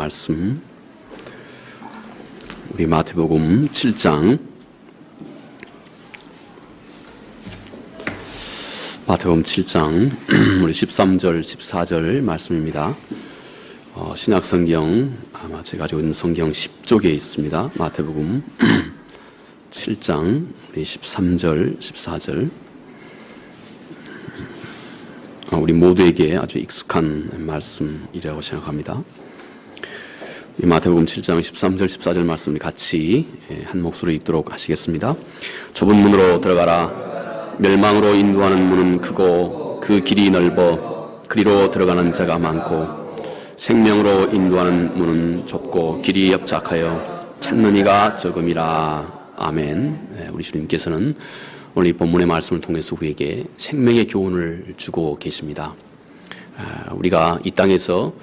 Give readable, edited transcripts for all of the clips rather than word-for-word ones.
말씀, 우리 마태복음 7장, 마태복음 7장 우리 13절, 14절 말씀입니다. 신약성경 아마 제가 가지고 있는 성경 10쪽에 있습니다. 마태복음 7장 우리 13절, 14절. 우리 모두에게 아주 익숙한 말씀이라고 생각합니다. 이 마태복음 7장 13절, 14절 말씀을 같이 한 목소리로 읽도록 하시겠습니다. 좁은 문으로 들어가라. 멸망으로 인도하는 문은 크고 그 길이 넓어 그리로 들어가는 자가 많고 생명으로 인도하는 문은 좁고 길이 협착하여 찾는 이가 적음이라. 아멘. 우리 주님께서는 오늘 이 본문의 말씀을 통해서 우리에게 생명의 교훈을 주고 계십니다. 우리가 이 땅에서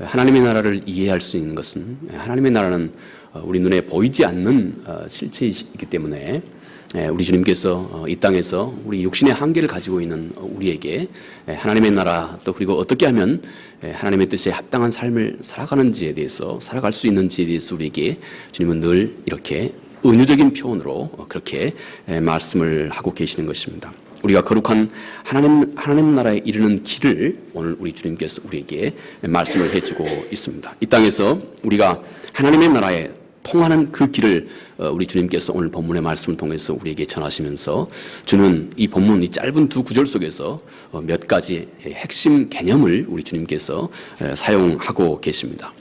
하나님의 나라를 이해할 수 있는 것은, 하나님의 나라는 우리 눈에 보이지 않는 실체이기 때문에 우리 주님께서 이 땅에서 우리 육신의 한계를 가지고 있는 우리에게 하나님의 나라, 또 그리고 어떻게 하면 하나님의 뜻에 합당한 삶을 살아가는지에 대해서, 살아갈 수 있는지에 대해서 우리에게 주님은 늘 이렇게 은유적인 표현으로 그렇게 말씀을 하고 계시는 것입니다. 우리가 거룩한 하나님 나라에 이르는 길을 오늘 우리 주님께서 우리에게 말씀을 해주고 있습니다. 이 땅에서 우리가 하나님의 나라에 통하는 그 길을 우리 주님께서 오늘 본문의 말씀을 통해서 우리에게 전하시면서 주는 이 본문, 이 짧은 두 구절 속에서 몇 가지 핵심 개념을 우리 주님께서 사용하고 계십니다.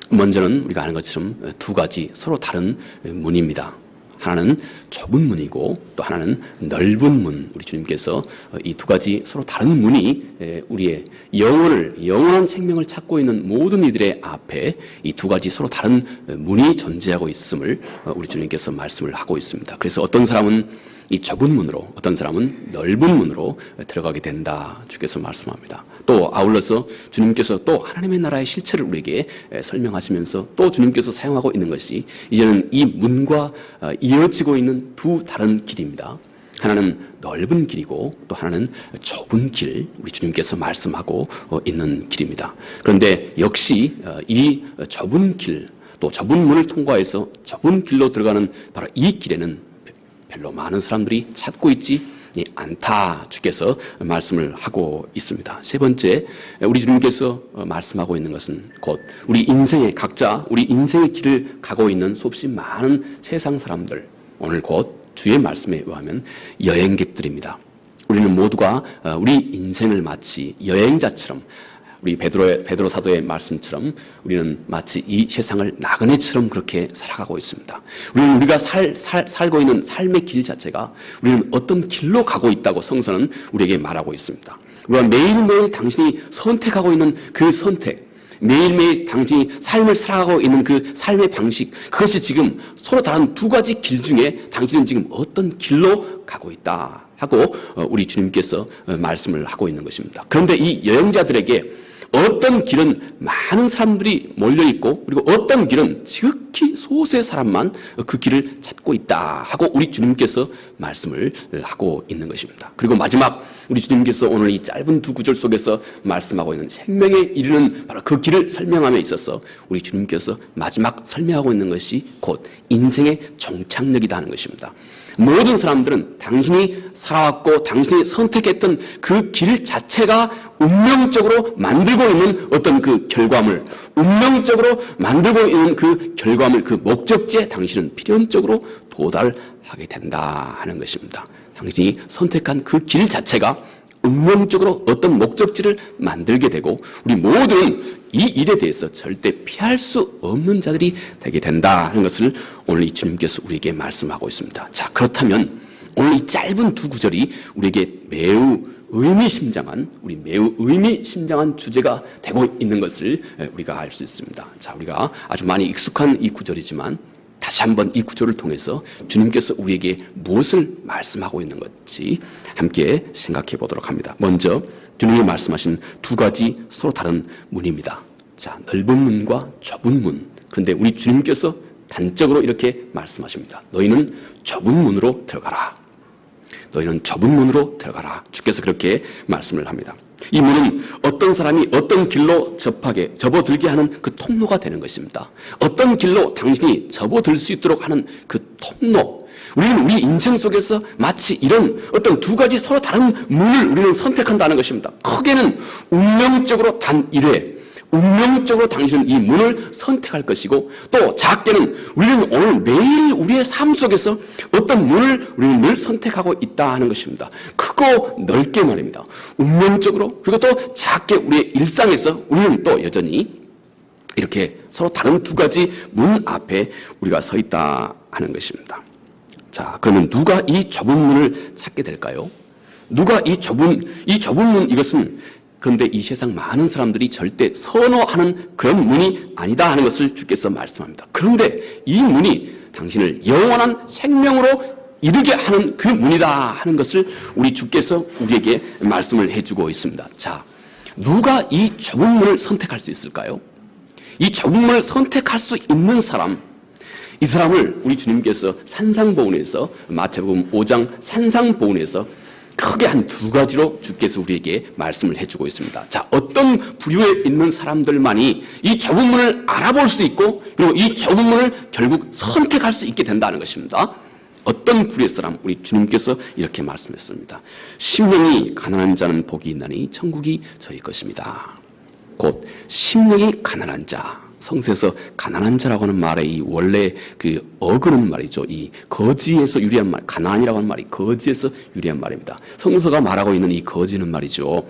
먼저는 우리가 아는 것처럼 두 가지 서로 다른 문입니다. 하나는 좁은 문이고 또 하나는 넓은 문. 우리 주님께서 이 두 가지 서로 다른 문이 우리의 영원한 생명을 찾고 있는 모든 이들의 앞에 이 두 가지 서로 다른 문이 존재하고 있음을 우리 주님께서 말씀을 하고 있습니다. 그래서 어떤 사람은 이 좁은 문으로, 어떤 사람은 넓은 문으로 들어가게 된다. 주께서 말씀합니다. 또 아울러서 주님께서 또 하나님의 나라의 실체를 우리에게 설명하시면서 또 주님께서 사용하고 있는 것이 이제는 이 문과 이어지고 있는 두 다른 길입니다. 하나는 넓은 길이고 또 하나는 좁은 길, 우리 주님께서 말씀하고 있는 길입니다. 그런데 역시 이 좁은 길, 또 좁은 문을 통과해서 좁은 길로 들어가는 바로 이 길에는 별로 많은 사람들이 찾고 있지 않다. 주께서 말씀을 하고 있습니다. 세 번째, 우리 주님께서 말씀하고 있는 것은 곧 우리 인생의 각자, 우리 인생의 길을 가고 있는 수없이 많은 세상 사람들, 오늘 곧 주의 말씀에 의하면 여행객들입니다. 우리는 모두가 우리 인생을 마치 여행자처럼, 우리 베드로 사도의 말씀처럼 우리는 마치 이 세상을 나그네처럼 그렇게 살아가고 있습니다. 우리는 우리가 살고 있는 삶의 길 자체가 우리는 어떤 길로 가고 있다고 성서는 우리에게 말하고 있습니다. 우리가 매일매일 당신이 선택하고 있는 그 선택, 매일매일 당신이 삶을 살아가고 있는 그 삶의 방식, 그것이 지금 서로 다른 두 가지 길 중에 당신은 지금 어떤 길로 가고 있다 하고 우리 주님께서 말씀을 하고 있는 것입니다. 그런데 이 여행자들에게 어떤 길은 많은 사람들이 몰려있고 그리고 어떤 길은 지극히 소수의 사람만 그 길을 찾고 있다 하고 우리 주님께서 말씀을 하고 있는 것입니다. 그리고 마지막 우리 주님께서 오늘 이 짧은 두 구절 속에서 말씀하고 있는 생명에 이르는 바로 그 길을 설명함에 있어서 우리 주님께서 마지막 설명하고 있는 것이 곧 인생의 종착역이다 하는 것입니다. 모든 사람들은 당신이 살아왔고 당신이 선택했던 그 길 자체가 운명적으로 만들고 있는 어떤 그 결과물, 운명적으로 만들고 있는 그 결과물, 그 목적지에 당신은 필연적으로 도달하게 된다 하는 것입니다. 당신이 선택한 그 길 자체가 운명적으로 어떤 목적지를 만들게 되고 우리 모두는 이 일에 대해서 절대 피할 수 없는 자들이 되게 된다 하는 것을 오늘 이 주님께서 우리에게 말씀하고 있습니다. 자, 그렇다면 오늘 이 짧은 두 구절이 우리에게 매우 의미심장한 주제가 되고 있는 것을 우리가 알 수 있습니다. 자, 우리가 아주 많이 익숙한 이 구절이지만 다시 한번 이 구절을 통해서 주님께서 우리에게 무엇을 말씀하고 있는 건지 함께 생각해 보도록 합니다. 먼저 주님이 말씀하신 두 가지 서로 다른 문입니다. 자, 넓은 문과 좁은 문. 그런데 우리 주님께서 단적으로 이렇게 말씀하십니다. 너희는 좁은 문으로 들어가라. 너희는 좁은 문으로 들어가라. 주께서 그렇게 말씀을 합니다. 이 문은 어떤 사람이 어떤 길로 접어들게 하는 그 통로가 되는 것입니다. 어떤 길로 당신이 접어들 수 있도록 하는 그 통로. 우리는 우리 인생 속에서 마치 이런 어떤 두 가지 서로 다른 문을 우리는 선택한다는 것입니다. 크게는 운명적으로 단 1회, 운명적으로 당신은 이 문을 선택할 것이고, 또 작게는 우리는 오늘 매일 우리의 삶 속에서 어떤 문을 우리는 늘 선택하고 있다 하는 것입니다. 크고 넓게 말입니다. 운명적으로, 그리고 또 작게 우리의 일상에서 우리는 또 여전히 이렇게 서로 다른 두 가지 문 앞에 우리가 서 있다 하는 것입니다. 자, 그러면 누가 이 좁은 문을 찾게 될까요? 누가 이 좁은 문, 이것은 그런데 이 세상 많은 사람들이 절대 선호하는 그런 문이 아니다 하는 것을 주께서 말씀합니다. 그런데 이 문이 당신을 영원한 생명으로 이르게 하는 그 문이다 하는 것을 우리 주께서 우리에게 말씀을 해주고 있습니다. 자, 누가 이 좁은 문을 선택할 수 있을까요? 이 좁은 문을 선택할 수 있는 사람, 이 사람을 우리 주님께서 산상보훈에서, 마태복음 5장 산상보훈에서 크게 한 두 가지로 주께서 우리에게 말씀을 해주고 있습니다. 자, 어떤 부류에 있는 사람들만이 이 좁은 문을 알아볼 수 있고, 그리고 이 좁은 문을 결국 선택할 수 있게 된다는 것입니다. 어떤 부류의 사람, 우리 주님께서 이렇게 말씀했습니다. 심령이 가난한 자는 복이 있나니 천국이 저희 것입니다. 곧 심령이 가난한 자, 성서에서 가난한 자라고 하는 말의 이 원래 그 어근은 말이죠. 이 거지에서 유래한 말, 가난이라고 하는 말이 거지에서 유래한 말입니다. 성서가 말하고 있는 이 거지는 말이죠.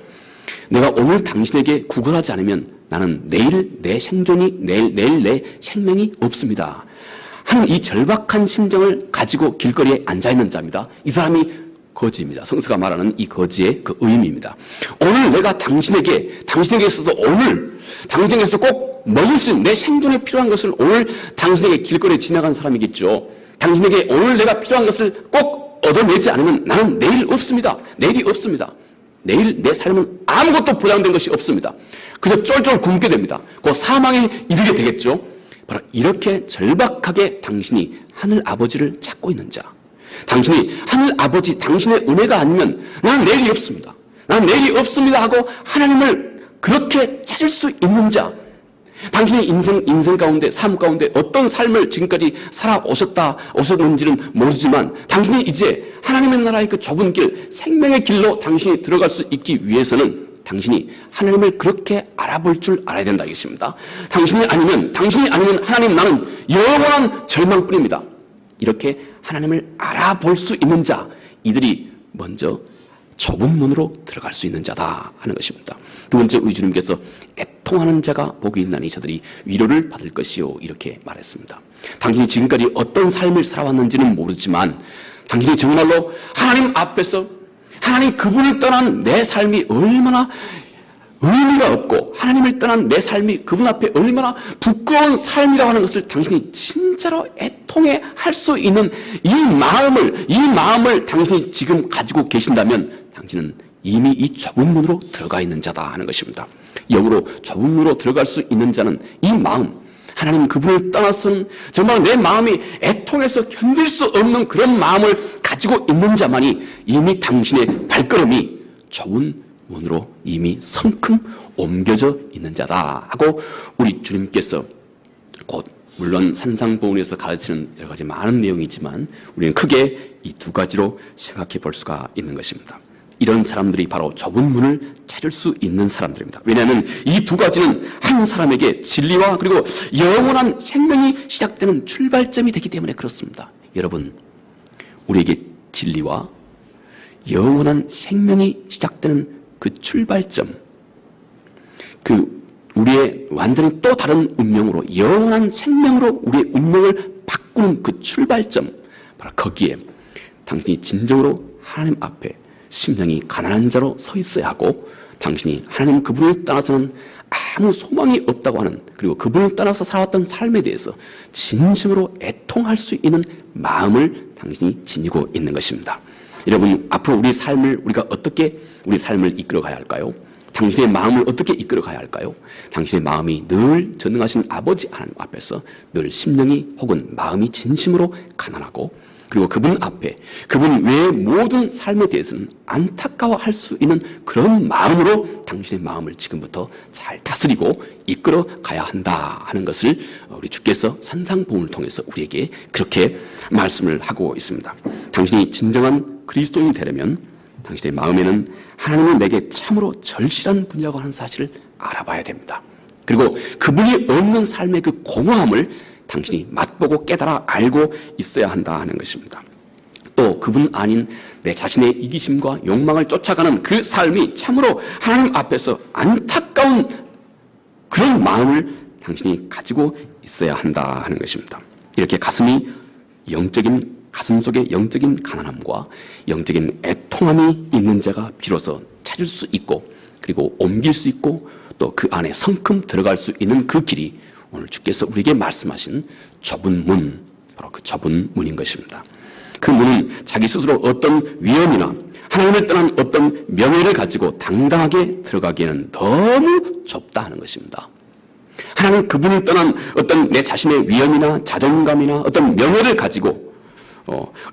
내가 오늘 당신에게 구걸하지 않으면 나는 내일 내 생존이, 내일 내 생명이 없습니다 하는 이 절박한 심정을 가지고 길거리에 앉아있는 자입니다. 이 사람이 거지입니다. 성서가 말하는 이 거지의 그 의미입니다. 오늘 내가 당신에게 있어서 오늘 당신에게서 꼭 먹을 수 있는 내 생존에 필요한 것을 오늘 당신에게 길거리에 지나간 사람이겠죠. 당신에게 오늘 내가 필요한 것을 꼭 얻어내지 않으면 나는 내일 없습니다. 내일이 없습니다. 내일 내 삶은 아무것도 보장된 것이 없습니다. 그저 쫄쫄 굶게 됩니다. 그 사망에 이르게 되겠죠. 바로 이렇게 절박하게 당신이 하늘 아버지를 찾고 있는 자, 당신이 하늘 아버지 당신의 은혜가 아니면 나는 내일이 없습니다. 나는 내일이 없습니다 하고 하나님을 그렇게 찾을 수 있는 자, 당신의 인생 가운데, 삶 가운데 어떤 삶을 지금까지 오셨는지는 모르지만 당신이 이제 하나님의 나라의 그 좁은 길, 생명의 길로 당신이 들어갈 수 있기 위해서는 당신이 하나님을 그렇게 알아볼 줄 알아야 된다 이것입니다. 당신이 아니면 하나님 나는 영원한 절망뿐입니다. 이렇게 하나님을 알아볼 수 있는 자, 이들이 먼저 좁은 문으로 들어갈 수 있는 자다 하는 것입니다. 두 번째, 우리 주님께서 애통하는 자가 복이 있나니 저들이 위로를 받을 것이요 이렇게 말했습니다. 당신이 지금까지 어떤 삶을 살아왔는지는 모르지만 당신이 정말로 하나님 앞에서 하나님 그분을 떠난 내 삶이 얼마나 의미가 없고 하나님을 떠난 내 삶이 그분 앞에 얼마나 부끄러운 삶이라고 하는 것을 당신이 진짜로 애통해 할 수 있는 이 마음을 당신이 지금 가지고 계신다면 당신은 이미 이 좁은 문으로 들어가 있는 자다 하는 것입니다. 역으로 좁은 문으로 들어갈 수 있는 자는 이 마음, 하나님 그분을 떠나서는 정말 내 마음이 애통해서 견딜 수 없는 그런 마음을 가지고 있는 자만이 이미 당신의 발걸음이 좁은 문으로 이미 성큼 옮겨져 있는 자다 하고 우리 주님께서 곧 물론 산상보훈에서 가르치는 여러 가지 많은 내용이지만 우리는 크게 이 두 가지로 생각해 볼 수가 있는 것입니다. 이런 사람들이 바로 좁은 문을 찾을 수 있는 사람들입니다. 왜냐하면 이 두 가지는 한 사람에게 진리와 그리고 영원한 생명이 시작되는 출발점이 되기 때문에 그렇습니다. 여러분, 우리에게 진리와 영원한 생명이 시작되는 그 출발점, 그 우리의 완전히 또 다른 운명으로 영원한 생명으로 우리의 운명을 바꾸는 그 출발점, 바로 거기에 당신이 진정으로 하나님 앞에 심령이 가난한 자로 서 있어야 하고 당신이 하나님 그분을 떠나서는 아무 소망이 없다고 하는, 그리고 그분을 떠나서 살아왔던 삶에 대해서 진심으로 애통할 수 있는 마음을 당신이 지니고 있는 것입니다. 여러분, 앞으로 우리가 어떻게 우리 삶을 이끌어가야 할까요? 당신의 마음을 어떻게 이끌어가야 할까요? 당신의 마음이 늘 전능하신 아버지 하나님 앞에서 늘 심령이 혹은 마음이 진심으로 가난하고 그리고 그분 앞에, 그분 외의 모든 삶에 대해서는 안타까워할 수 있는 그런 마음으로 당신의 마음을 지금부터 잘 다스리고 이끌어 가야 한다 하는 것을 우리 주께서 산상보험을 통해서 우리에게 그렇게 말씀을 하고 있습니다. 당신이 진정한 그리스도인이 되려면 당신의 마음에는 하나님은 내게 참으로 절실한 분이라고 하는 사실을 알아봐야 됩니다. 그리고 그분이 없는 삶의 그 공허함을 당신이 맛보고 깨달아 알고 있어야 한다 하는 것입니다. 또 그분 아닌 내 자신의 이기심과 욕망을 쫓아가는 그 삶이 참으로 하나님 앞에서 안타까운 그런 마음을 당신이 가지고 있어야 한다 하는 것입니다. 이렇게 가슴 속에 영적인 가난함과 영적인 애통함이 있는 자가 비로소 찾을 수 있고 그리고 옮길 수 있고 또 그 안에 성큼 들어갈 수 있는 그 길이 오늘 주께서 우리에게 말씀하신 좁은 문, 바로 그 좁은 문인 것입니다. 그 문은 자기 스스로 어떤 위험이나 하나님을 떠난 어떤 명예를 가지고 당당하게 들어가기에는 너무 좁다 하는 것입니다. 하나님 그분을 떠난 어떤 내 자신의 위험이나 자존감이나 어떤 명예를 가지고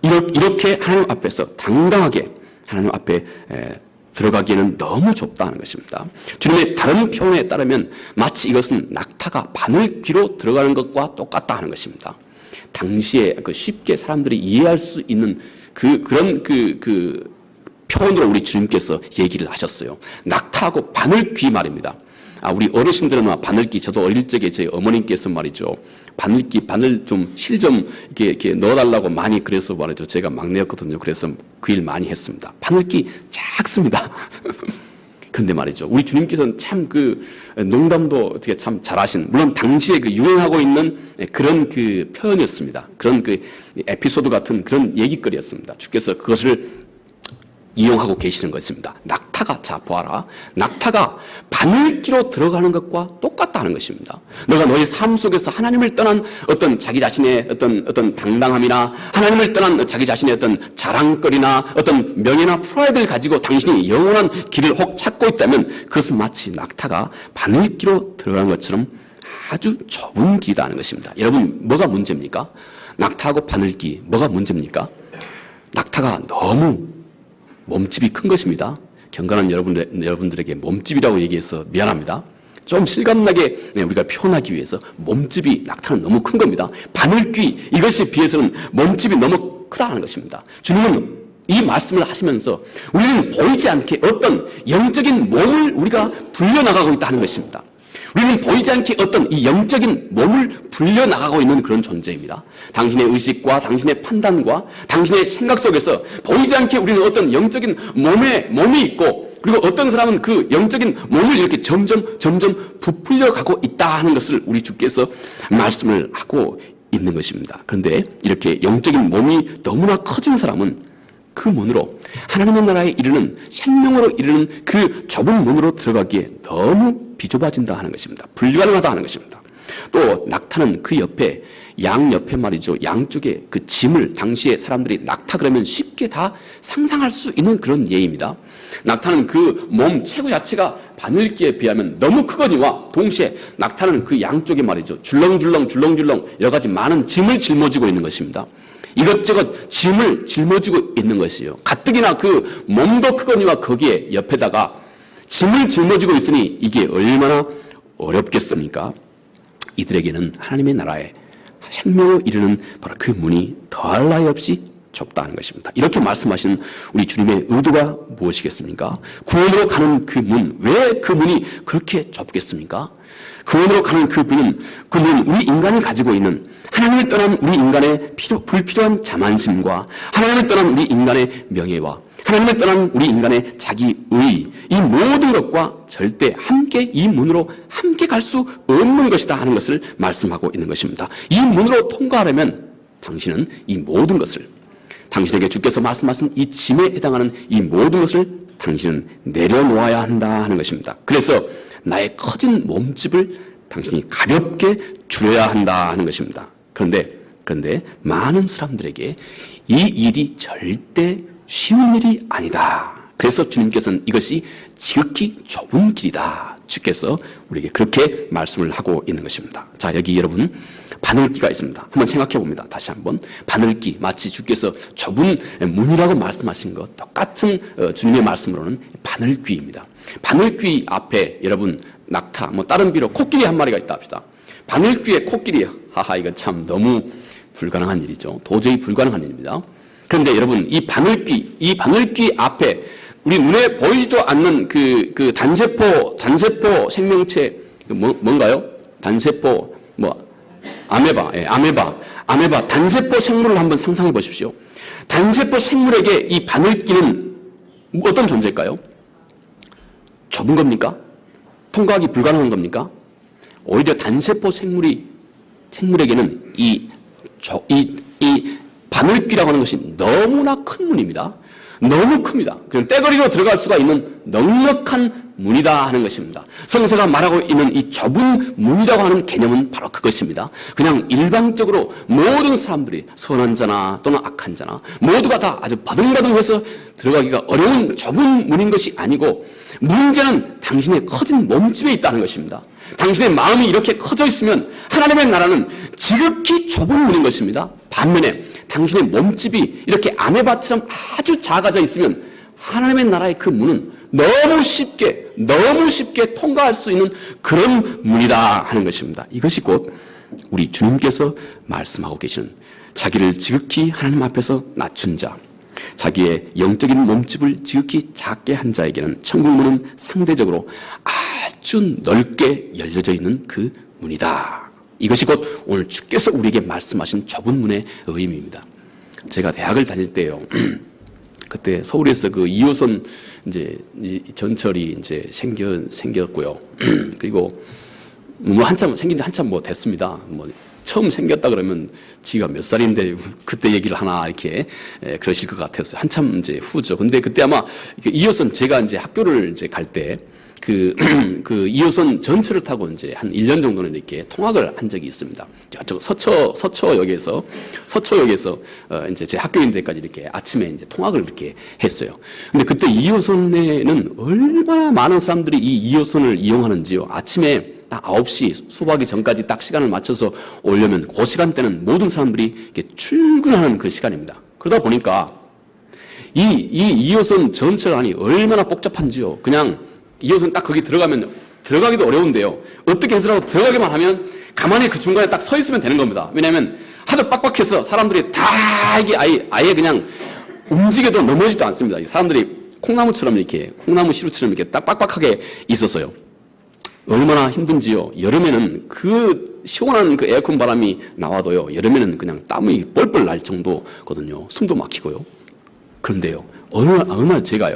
이렇게 하나님 앞에서 당당하게 하나님 앞에 들어가기에는 너무 좁다는 것입니다. 주님의 다른 표현에 따르면 마치 이것은 낙타가 바늘 귀로 들어가는 것과 똑같다 하는 것입니다. 당시에 쉽게 사람들이 이해할 수 있는 그런 표현으로 우리 주님께서 얘기를 하셨어요. 낙타하고 바늘귀 말입니다. 우리 어르신들은 바늘귀, 저도 어릴 적에 저희 어머님께서 말이죠. 바늘 좀 실 좀 이렇게 넣어달라고 많이 그래서 말이죠. 제가 막내였거든요. 그래서 그 일 많이 했습니다. 바늘귀 작습니다. 그런데 말이죠. 우리 주님께서는 참 농담도 어떻게 참 잘하신, 물론 당시에 유행하고 있는 그런 표현이었습니다. 그런 에피소드 같은 그런 얘기거리였습니다. 주께서 그것을 이용하고 계시는 것입니다. 낙타가, 자 보아라, 낙타가 바늘귀로 들어가는 것과 똑같다는 것입니다. 너가 너의 삶 속에서 하나님을 떠난 어떤 자기 자신의 어떤 당당함이나 하나님을 떠난 자기 자신의 어떤 자랑거리나 어떤 명예나 프라이드를 가지고 당신이 영원한 길을 혹 찾고 있다면 그것은 마치 낙타가 바늘귀로 들어가는 것처럼 아주 좁은 길이라는 것입니다. 여러분, 뭐가 문제입니까? 낙타하고 바늘귀 뭐가 문제입니까? 낙타가 너무 몸집이 큰 것입니다. 경건한 여러분들에게 몸집이라고 얘기해서 미안합니다. 좀 실감나게 우리가 표현하기 위해서 몸집이, 낙타는 너무 큰 겁니다. 바늘귀, 이것에 비해서는 몸집이 너무 크다는 것입니다. 주님은 이 말씀을 하시면서 우리는 보이지 않게 어떤 영적인 몸을 우리가 불려나가고 있다는 것입니다. 우리는 보이지 않게 어떤 이 영적인 몸을 불려나가고 있는 그런 존재입니다. 당신의 의식과 당신의 판단과 당신의 생각 속에서 보이지 않게 우리는 어떤 영적인 몸이 있고, 그리고 어떤 사람은 그 영적인 몸을 이렇게 점점 부풀려 가고 있다 하는 것을 우리 주께서 말씀을 하고 있는 것입니다. 그런데 이렇게 영적인 몸이 너무나 커진 사람은 그 문으로, 하나님의 나라에 이르는, 생명으로 이르는 그 좁은 문으로 들어가기에 너무 비좁아진다 하는 것입니다. 불가능하다 하는 것입니다. 또 낙타는 그 옆에, 양 옆에 말이죠, 양쪽에 그 짐을, 당시에 사람들이 낙타 그러면 쉽게 다 상상할 수 있는 그런 예입니다. 낙타는 그 몸 체구 자체가 바늘귀에 비하면 너무 크거니와 동시에 낙타는 그 양쪽에 말이죠, 줄렁줄렁 여러 가지 많은 짐을 짊어지고 있는 것입니다. 이것저것 짐을 짊어지고 있는 것이요. 가뜩이나 그 몸도 크거니와 거기에 옆에다가 짐을 짊어지고 있으니 이게 얼마나 어렵겠습니까? 이들에게는 하나님의 나라에 생명을 이루는 바로 그 문이 더할 나위 없이 좁다는 것입니다. 이렇게 말씀하신 우리 주님의 의도가 무엇이겠습니까? 구원으로 가는 그 문, 왜 그 문이 그렇게 좁겠습니까? 구원으로 가는 그 문은 우리 인간이 가지고 있는, 하나님을 떠난 우리 인간의 불필요한 자만심과 하나님을 떠난 우리 인간의 명예와 하나님을 떠난 우리 인간의 자기의, 이 모든 것과 절대 함께 이 문으로 함께 갈 수 없는 것이다 하는 것을 말씀하고 있는 것입니다. 이 문으로 통과하려면 당신은 이 모든 것을, 당신에게 주께서 말씀하신 이 짐에 해당하는 이 모든 것을 당신은 내려놓아야 한다 하는 것입니다. 그래서 나의 커진 몸집을 당신이 가볍게 줄여야 한다 하는 것입니다. 그런데 많은 사람들에게 이 일이 절대 쉬운 일이 아니다. 그래서 주님께서는 이것이 지극히 좁은 길이다, 주께서 우리에게 그렇게 말씀을 하고 있는 것입니다. 자, 여기 여러분 바늘귀가 있습니다. 한번 생각해 봅니다. 다시 한번. 바늘귀, 마치 주께서 좁은 문이라고 말씀하신 것 똑같은 주님의 말씀으로는 바늘귀입니다. 바늘귀 앞에 여러분 낙타, 다른 비로 코끼리 한 마리가 있다 합시다. 바늘귀에 코끼리, 하하, 이거 참 너무 불가능한 일이죠. 도저히 불가능한 일입니다. 그런데 여러분 이 바늘귀 앞에 우리 눈에 보이지도 않는 그 단세포 생명체 뭔가요? 단세포 아메바 단세포 생물을 한번 상상해 보십시오. 단세포 생물에게 이 바늘귀는 어떤 존재일까요? 좁은 겁니까? 통과하기 불가능한 겁니까? 오히려 단세포 생물에게는 이 바늘귀라고 하는 것이 너무나 큰 문입니다. 너무 큽니다. 그냥 떼거리로 들어갈 수가 있는 넉넉한 문이다 하는 것입니다. 성서가 말하고 있는 이 좁은 문이라고 하는 개념은 바로 그것입니다. 그냥 일방적으로 모든 사람들이 선한 자나 또는 악한 자나 모두가 다 아주 바둥바둥해서 들어가기가 어려운 좁은 문인 것이 아니고 문제는 당신의 커진 몸집에 있다는 것입니다. 당신의 마음이 이렇게 커져 있으면 하나님의 나라는 지극히 좁은 문인 것입니다. 반면에 당신의 몸집이 이렇게 아메바처럼 아주 작아져 있으면 하나님의 나라의 그 문은 너무 쉽게 통과할 수 있는 그런 문이다 하는 것입니다. 이것이 곧 우리 주님께서 말씀하고 계시는 자기를 지극히 하나님 앞에서 낮춘 자, 자기의 영적인 몸집을 지극히 작게 한 자에게는 천국 문은 상대적으로 아주 넓게 열려져 있는 그 문이다. 이것이 곧 오늘 주께서 우리에게 말씀하신 좁은 문의 의미입니다. 제가 대학을 다닐 때요. 그때 서울에서 그 2호선 이제 전철이 이제 생겼고요. 그리고 한참 생긴 지 한참 됐습니다. 처음 생겼다 그러면 지가 몇 살인데 그때 얘기를 하나 이렇게 그러실 것 같았어요. 한참 이제 후죠. 근데 그때 아마 2호선 제가 이제 학교를 이제 갈 때 그 2호선 전철을 타고 이제 한 1년 정도는 이렇게 통학을 한 적이 있습니다. 저쪽 서초역에서 이제 제 학교 있는 데까지 이렇게 아침에 이제 통학을 이렇게 했어요. 근데 그때 2호선에는 얼마나 많은 사람들이 이 2호선을 이용하는지요. 아침에 딱 9시 수업하기 전까지 딱 시간을 맞춰서 오려면 그 시간대는 모든 사람들이 이렇게 출근하는 그 시간입니다. 그러다 보니까 이 2호선 전철 안이 얼마나 복잡한지요. 그냥 2호선 딱 거기 들어가면 들어가기도 어려운데요. 어떻게 해서라도 들어가기만 하면 가만히 그 중간에 딱 서 있으면 되는 겁니다. 왜냐하면 하도 빡빡해서 사람들이 다 이게 아예 그냥 움직여도 넘어지도 않습니다. 사람들이 콩나무 시루처럼 이렇게 딱 빡빡하게 있었어요. 얼마나 힘든지요. 여름에는 그 시원한 그 에어컨 바람이 나와도요. 여름에는 그냥 땀이 뻘뻘 날 정도거든요. 숨도 막히고요. 그런데요. 어느 날 제가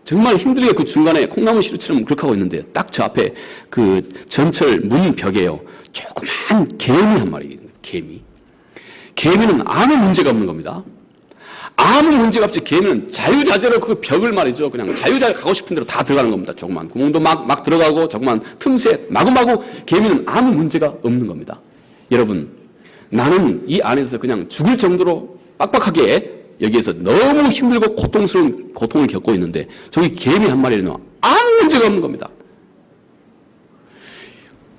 정말 힘들게 그 중간에 콩나무 시루처럼 그렇게 하고 있는데 딱 저 앞에 그 전철 문 벽에요. 조그만 개미 한 마리 있는 거예요. 개미는 아무 문제가 없는 겁니다. 아무 문제가 없이 개미는 자유자재로 그 벽을 말이죠. 그냥 자유자재 가고 싶은 대로 다 들어가는 겁니다. 조그만 구멍도 막 들어가고 조그만 틈새 마구마구 개미는 아무 문제가 없는 겁니다. 여러분, 나는 이 안에서 그냥 죽을 정도로 빡빡하게 여기에서 너무 힘들고 고통스러운 고통을 겪고 있는데 저기 개미 한 마리는 아무 문제가 없는 겁니다.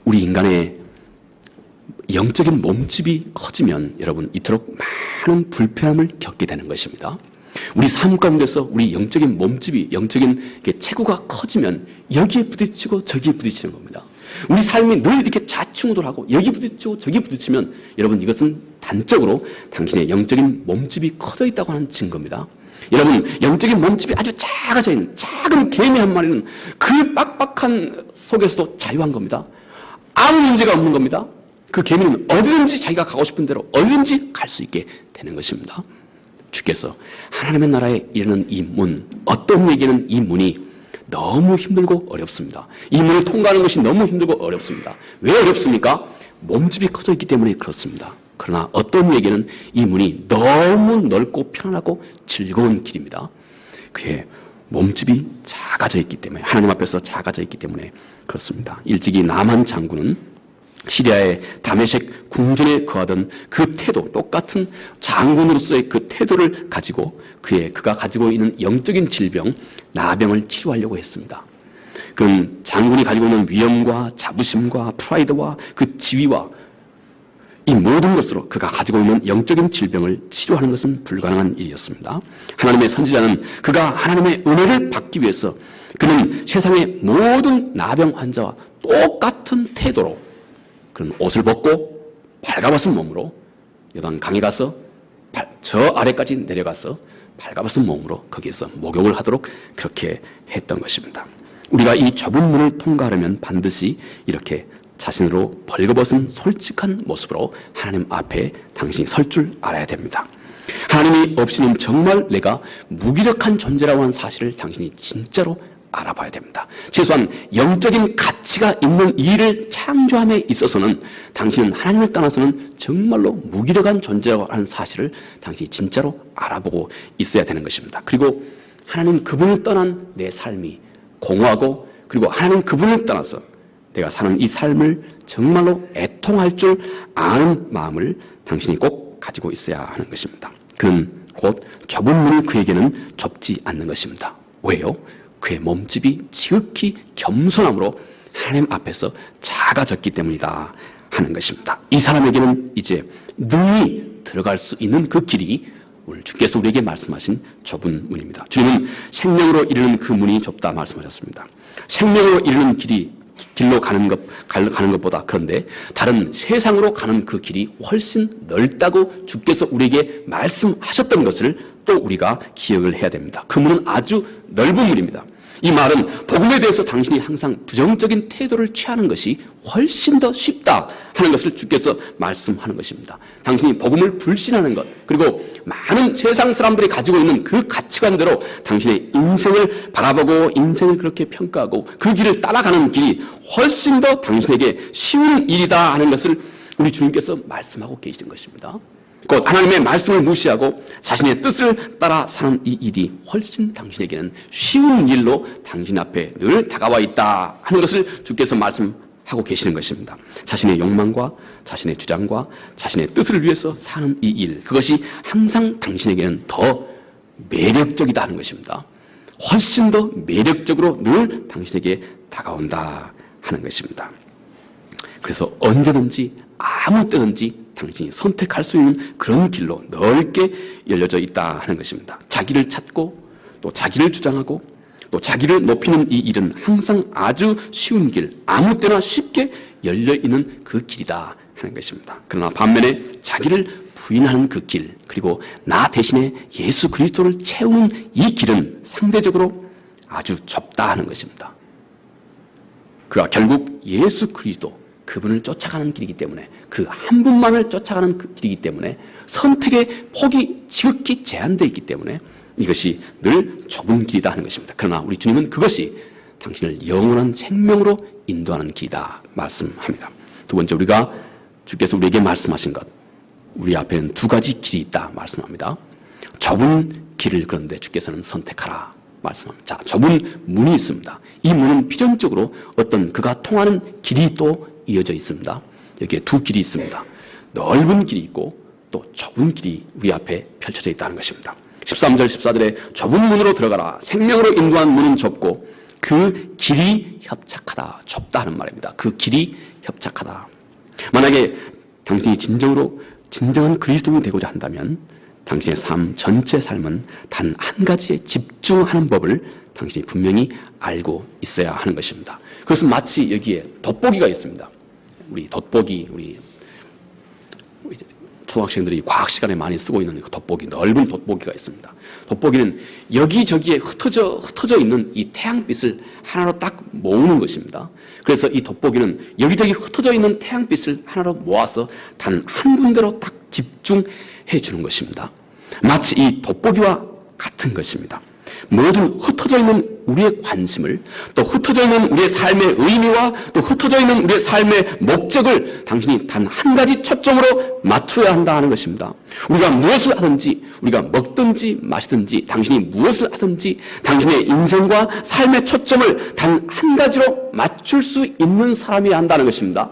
우리 인간의 영적인 몸집이 커지면 여러분 이토록 많은 불편함을 겪게 되는 것입니다. 우리 삶 가운데서 우리 영적인 몸집이 영적인 체구가 커지면 여기에 부딪히고 저기에 부딪히는 겁니다. 우리 삶이 늘 이렇게 좌충우돌하고 여기 부딪히고 저기 부딪히면 여러분 이것은 단적으로 당신의 영적인 몸집이 커져 있다고 하는 증거입니다. 여러분 영적인 몸집이 아주 작아져 있는 작은 개미 한 마리는 그 빡빡한 속에서도 자유한 겁니다. 아무 문제가 없는 겁니다. 그 개미는 어디든지 자기가 가고 싶은 대로 어디든지 갈 수 있게 되는 것입니다. 주께서 하나님의 나라에 이르는 이 문, 어떤 이에게는 이 문이 너무 힘들고 어렵습니다. 이 문을 통과하는 것이 너무 힘들고 어렵습니다. 왜 어렵습니까? 몸집이 커져 있기 때문에 그렇습니다. 그러나 어떤 이에게는 이 문이 너무 넓고 편안하고 즐거운 길입니다. 그의 몸집이 작아져 있기 때문에, 하나님 앞에서 작아져 있기 때문에 그렇습니다. 일찍이 나만 장군은 시리아의 다메섹 궁전에 거하던 그 태도, 똑같은 장군으로서의 그 태도를 가지고 그가 가지고 있는 영적인 질병, 나병을 치료하려고 했습니다. 그는 장군이 가지고 있는 위엄과 자부심과 프라이드와 그 지위와 이 모든 것으로 그가 가지고 있는 영적인 질병을 치료하는 것은 불가능한 일이었습니다. 하나님의 선지자는 그가 하나님의 은혜를 받기 위해서 그는 세상의 모든 나병 환자와 똑같은 태도로 그는 옷을 벗고 발가벗은 몸으로 요단 강에 가서 저 아래까지 내려가서 발가벗은 몸으로 거기에서 목욕을 하도록 그렇게 했던 것입니다. 우리가 이 좁은 문을 통과하려면 반드시 이렇게 자신으로 벌거벗은 솔직한 모습으로 하나님 앞에 당신이 설 줄 알아야 됩니다. 하나님이 없이는 정말 내가 무기력한 존재라고 하는 사실을 당신이 진짜로 알아봐야 됩니다. 최소한 영적인 가치가 있는 일을 창조함에 있어서는 당신은 하나님을 떠나서는 정말로 무기력한 존재라고 하는 사실을 당신이 진짜로 알아보고 있어야 되는 것입니다. 그리고 하나님 그분을 떠난 내 삶이 공허하고 그리고 하나님 그분을 떠나서 내가 사는 이 삶을 정말로 애통할 줄 아는 마음을 당신이 꼭 가지고 있어야 하는 것입니다. 그는 곧 좁은 문이 그에게는 좁지 않는 것입니다. 왜요? 그의 몸집이 지극히 겸손함으로 하나님 앞에서 작아졌기 때문이다 하는 것입니다. 이 사람에게는 이제 능히 들어갈 수 있는 그 길이 오늘 주께서 우리에게 말씀하신 좁은 문입니다. 주님은 생명으로 이르는 그 문이 좁다 말씀하셨습니다. 생명으로 이르는 길로 가는 것보다 그런데 다른 세상으로 가는 그 길이 훨씬 넓다고 주께서 우리에게 말씀하셨던 것을 또 우리가 기억을 해야 됩니다. 그 문은 아주 넓은 문입니다. 이 말은 복음에 대해서 당신이 항상 부정적인 태도를 취하는 것이 훨씬 더 쉽다 하는 것을 주께서 말씀하는 것입니다. 당신이 복음을 불신하는 것, 그리고 많은 세상 사람들이 가지고 있는 그 가치관대로 당신의 인생을 바라보고 인생을 그렇게 평가하고 그 길을 따라가는 길이 훨씬 더 당신에게 쉬운 일이다 하는 것을 우리 주님께서 말씀하고 계시는 것입니다. 곧 하나님의 말씀을 무시하고 자신의 뜻을 따라 사는 이 일이 훨씬 당신에게는 쉬운 일로 당신 앞에 늘 다가와 있다 하는 것을 주께서 말씀하고 계시는 것입니다. 자신의 욕망과 자신의 주장과 자신의 뜻을 위해서 사는 이 일, 그것이 항상 당신에게는 더 매력적이다 하는 것입니다. 훨씬 더 매력적으로 늘 당신에게 다가온다 하는 것입니다. 그래서 언제든지 아무 때든지 당신이 선택할 수 있는 그런 길로 넓게 열려져 있다 하는 것입니다. 자기를 찾고 또 자기를 주장하고 또 자기를 높이는 이 일은 항상 아주 쉬운 길, 아무 때나 쉽게 열려있는 그 길이다 하는 것입니다. 그러나 반면에 자기를 부인하는 그 길, 그리고 나 대신에 예수 그리스도를 채우는 이 길은 상대적으로 아주 좁다 하는 것입니다. 그가 결국 예수 그리스도, 그분을 쫓아가는 길이기 때문에, 그 한 분만을 쫓아가는 그 길이기 때문에 선택의 폭이 지극히 제한되어 있기 때문에 이것이 늘 좁은 길이다 하는 것입니다. 그러나 우리 주님은 그것이 당신을 영원한 생명으로 인도하는 길이다 말씀합니다. 두 번째, 우리가 주께서 우리에게 말씀하신 것, 우리 앞에는 두 가지 길이 있다 말씀합니다. 좁은 길을 그런데 주께서는 선택하라 말씀합니다. 자, 좁은 문이 있습니다. 이 문은 필연적으로 어떤 그가 통하는 길이 또 이어져 있습니다. 여기에 두 길이 있습니다. 넓은 길이 있고 또 좁은 길이 우리 앞에 펼쳐져 있다는 것입니다. 13절 14절에 좁은 문으로 들어가라. 생명으로 인도한 문은 좁고 그 길이 협착하다. 좁다 하는 말입니다. 그 길이 협착하다. 만약에 당신이 진정한 그리스도인이 되고자 한다면 당신의 삶, 전체 삶은 단 한 가지에 집중하는 법을 당신이 분명히 알고 있어야 하는 것입니다. 그것은 마치 여기에 돋보기가 있습니다. 우리 돋보기, 우리 초등학생들이 과학 시간에 많이 쓰고 있는 그 돋보기, 넓은 돋보기가 있습니다. 돋보기는 여기저기에 흩어져 있는 이 태양빛을 하나로 딱 모으는 것입니다. 그래서 이 돋보기는 여기저기 흩어져 있는 태양빛을 하나로 모아서 단 한 군데로 딱 집중해 주는 것입니다. 마치 이 돋보기와 같은 것입니다. 모든 흩어져 있는 우리의 관심을, 또 흩어져 있는 우리의 삶의 의미와 또 흩어져 있는 우리의 삶의 목적을 당신이 단 한 가지 초점으로 맞춰야 한다 하는 것입니다. 우리가 무엇을 하든지, 우리가 먹든지 마시든지, 당신이 무엇을 하든지 당신의 인생과 삶의 초점을 단 한 가지로 맞출 수 있는 사람이어야 한다는 것입니다.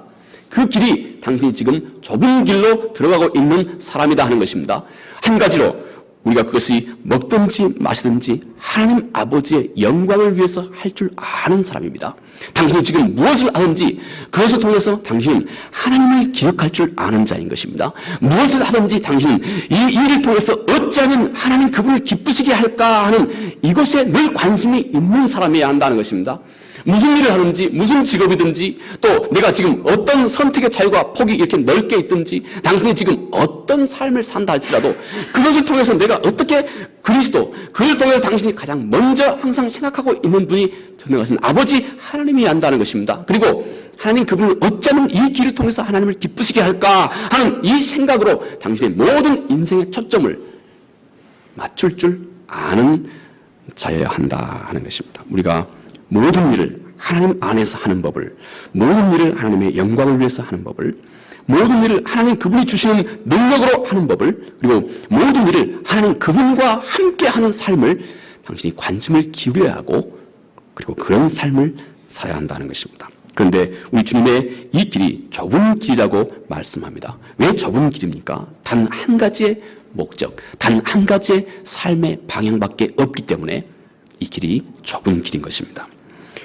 그 길이 당신이 지금 좁은 길로 들어가고 있는 사람이다 하는 것입니다. 한 가지로 우리가 그것이 먹든지 마시든지 하나님 아버지의 영광을 위해서 할 줄 아는 사람입니다. 당신이 지금 무엇을 하든지 그것을 통해서 당신은 하나님을 기억할 줄 아는 자인 것입니다. 무엇을 하든지 당신은 이 일을 통해서 어찌하면 하나님 그분을 기쁘시게 할까 하는 이것에 늘 관심이 있는 사람이어야 한다는 것입니다. 무슨 일을 하든지 무슨 직업이든지 또 내가 지금 어떤 선택의 자유가 폭이 이렇게 넓게 있든지 당신이 지금 어떤 삶을 산다 할지라도 그것을 통해서 내가 어떻게 그리스도 그걸 통해서 당신이 가장 먼저 항상 생각하고 있는 분이 전능하신 아버지 하나님이 한다는 것입니다. 그리고 하나님 그분을 어쩌면 이 길을 통해서 하나님을 기쁘시게 할까 하는 이 생각으로 당신의 모든 인생의 초점을 맞출 줄 아는 자여야 한다 하는 것입니다. 우리가 모든 일을 하나님 안에서 하는 법을, 모든 일을 하나님의 영광을 위해서 하는 법을, 모든 일을 하나님 그분이 주시는 능력으로 하는 법을, 그리고 모든 일을 하나님 그분과 함께 하는 삶을 당신이 관심을 기울여야 하고, 그리고 그런 삶을 살아야 한다는 것입니다. 그런데 우리 주님의 이 길이 좁은 길이라고 말씀합니다. 왜 좁은 길입니까? 단 한 가지의 목적, 단 한 가지의 삶의 방향밖에 없기 때문에 이 길이 좁은 길인 것입니다.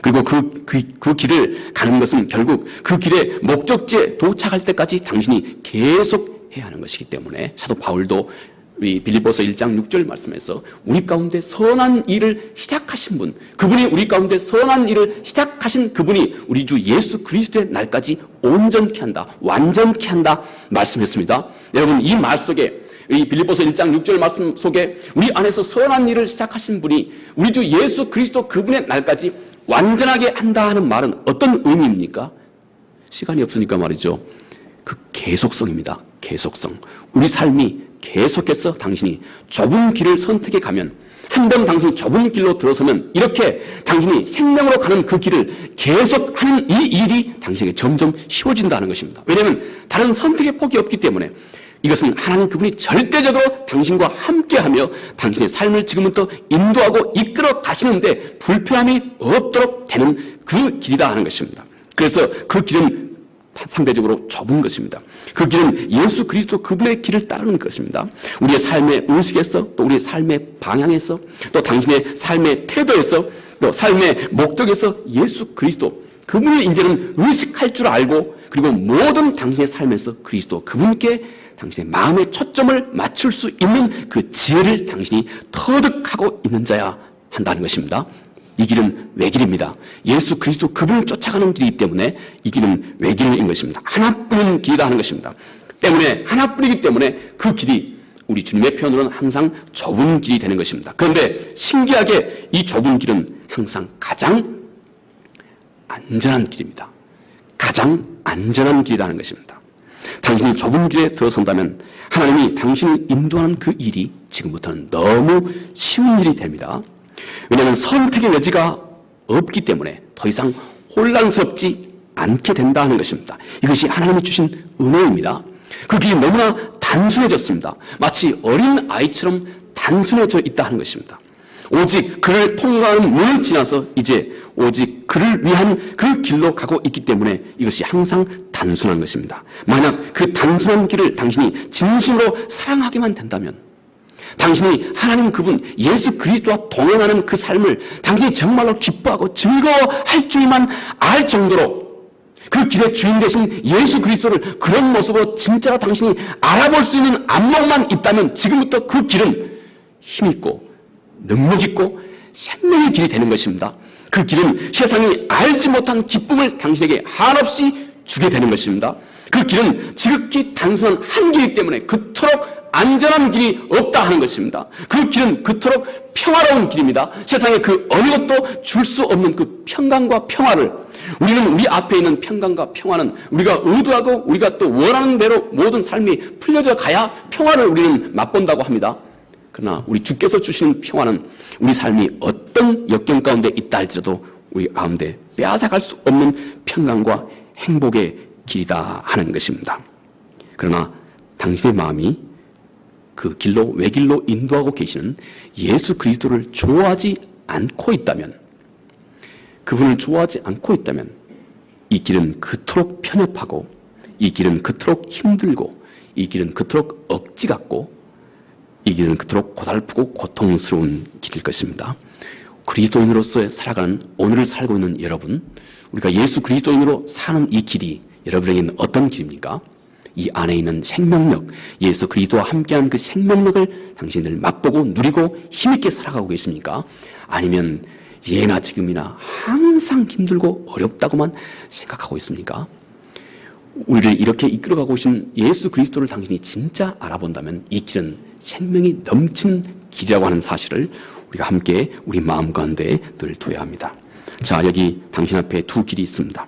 그리고 그 길을 가는 것은 결국 그 길의 목적지에 도착할 때까지 당신이 계속 해야 하는 것이기 때문에 사도 바울도 우리 빌립보서 1장 6절 말씀에서 우리 가운데 선한 일을 시작하신 분, 그분이 우리 가운데 선한 일을 시작하신 그분이 우리 주 예수 그리스도의 날까지 온전케 한다, 완전케 한다 말씀했습니다. 여러분 이 말 속에 이 빌립보서 1장 6절 말씀 속에 우리 안에서 선한 일을 시작하신 분이 우리 주 예수 그리스도 그분의 날까지 완전하게 한다 하는 말은 어떤 의미입니까? 시간이 없으니까 말이죠. 그 계속성입니다. 계속성. 우리 삶이 계속해서 당신이 좁은 길을 선택해 가면 한 번 당신이 좁은 길로 들어서면 이렇게 당신이 생명으로 가는 그 길을 계속하는 이 일이 당신에게 점점 쉬워진다는 것입니다. 왜냐하면 다른 선택의 폭이 없기 때문에 이것은 하나님 그분이 절대적으로 당신과 함께하며 당신의 삶을 지금부터 인도하고 이끌어 가시는데 불편함이 없도록 되는 그 길이다 하는 것입니다. 그래서 그 길은 상대적으로 좁은 것입니다. 그 길은 예수 그리스도 그분의 길을 따르는 것입니다. 우리의 삶의 의식에서 또 우리의 삶의 방향에서 또 당신의 삶의 태도에서 또 삶의 목적에서 예수 그리스도 그분을 이제는 의식할 줄 알고 그리고 모든 당신의 삶에서 그리스도 그분께 당신의 마음의 초점을 맞출 수 있는 그 지혜를 당신이 터득하고 있는 자야 한다는 것입니다. 이 길은 외길입니다. 예수 그리스도 그분을 쫓아가는 길이기 때문에 이 길은 외길인 것입니다. 하나뿐인 길이다 하는 것입니다. 때문에 하나뿐이기 때문에 그 길이 우리 주님의 표현으로는 항상 좁은 길이 되는 것입니다. 그런데 신기하게 이 좁은 길은 항상 가장 안전한 길입니다. 가장 안전한 길이라는 것입니다. 당신이 좁은 길에 들어선다면 하나님이 당신을 인도하는 그 일이 지금부터는 너무 쉬운 일이 됩니다. 왜냐하면 선택의 여지가 없기 때문에 더 이상 혼란스럽지 않게 된다는 것입니다. 이것이 하나님이 주신 은혜입니다. 그 길이 너무나 단순해졌습니다. 마치 어린 아이처럼 단순해져 있다는 것입니다. 오직 그를 통과하는 문을 지나서 이제 오직 그를 위한 그 길로 가고 있기 때문에 이것이 항상 단순한 것입니다. 만약 그 단순한 길을 당신이 진심으로 사랑하기만 된다면 당신이 하나님 그분 예수 그리스도와 동행하는 그 삶을 당신이 정말로 기뻐하고 즐거워할 줄만 알 정도로 그 길의 주인 되신 예수 그리스도를 그런 모습으로 진짜로 당신이 알아볼 수 있는 안목만 있다면 지금부터 그 길은 힘있고 능력있고 생명의 길이 되는 것입니다. 그 길은 세상이 알지 못한 기쁨을 당신에게 한없이 주게 되는 것입니다. 그 길은 지극히 단순한 한 길이기 때문에 그토록 안전한 길이 없다 하는 것입니다. 그 길은 그토록 평화로운 길입니다. 세상에 그 어느 것도 줄 수 없는 그 평강과 평화를 우리는 우리 앞에 있는 평강과 평화는 우리가 의도하고 우리가 또 원하는 대로 모든 삶이 풀려져 가야 평화를 우리는 맛본다고 합니다. 그러나 우리 주께서 주시는 평화는 우리 삶이 어떤 역경 가운데 있다 할지라도 우리 가운데 빼앗아갈 수 없는 평강과 행복의 길이다 하는 것입니다. 그러나 당신의 마음이 그 길로 외길로 인도하고 계시는 예수 그리스도를 좋아하지 않고 있다면 그분을 좋아하지 않고 있다면 이 길은 그토록 편협하고 이 길은 그토록 힘들고 이 길은 그토록 억지 같고 이 길은 그토록 고달프고 고통스러운 길일 것입니다. 그리스도인으로서 살아가는 오늘을 살고 있는 여러분, 우리가 예수 그리스도인으로 사는 이 길이 여러분에게는 어떤 길입니까? 이 안에 있는 생명력, 예수 그리스도와 함께한 그 생명력을 당신들 맛보고 누리고 힘있게 살아가고 계십니까? 아니면 예나 지금이나 항상 힘들고 어렵다고만 생각하고 있습니까? 우리를 이렇게 이끌어가고 오신 예수 그리스도를 당신이 진짜 알아본다면 이 길은 생명이 넘치는 길이라고 하는 사실을 우리가 함께 우리 마음 가운데 늘 두어야 합니다. 자, 여기 당신 앞에 두 길이 있습니다.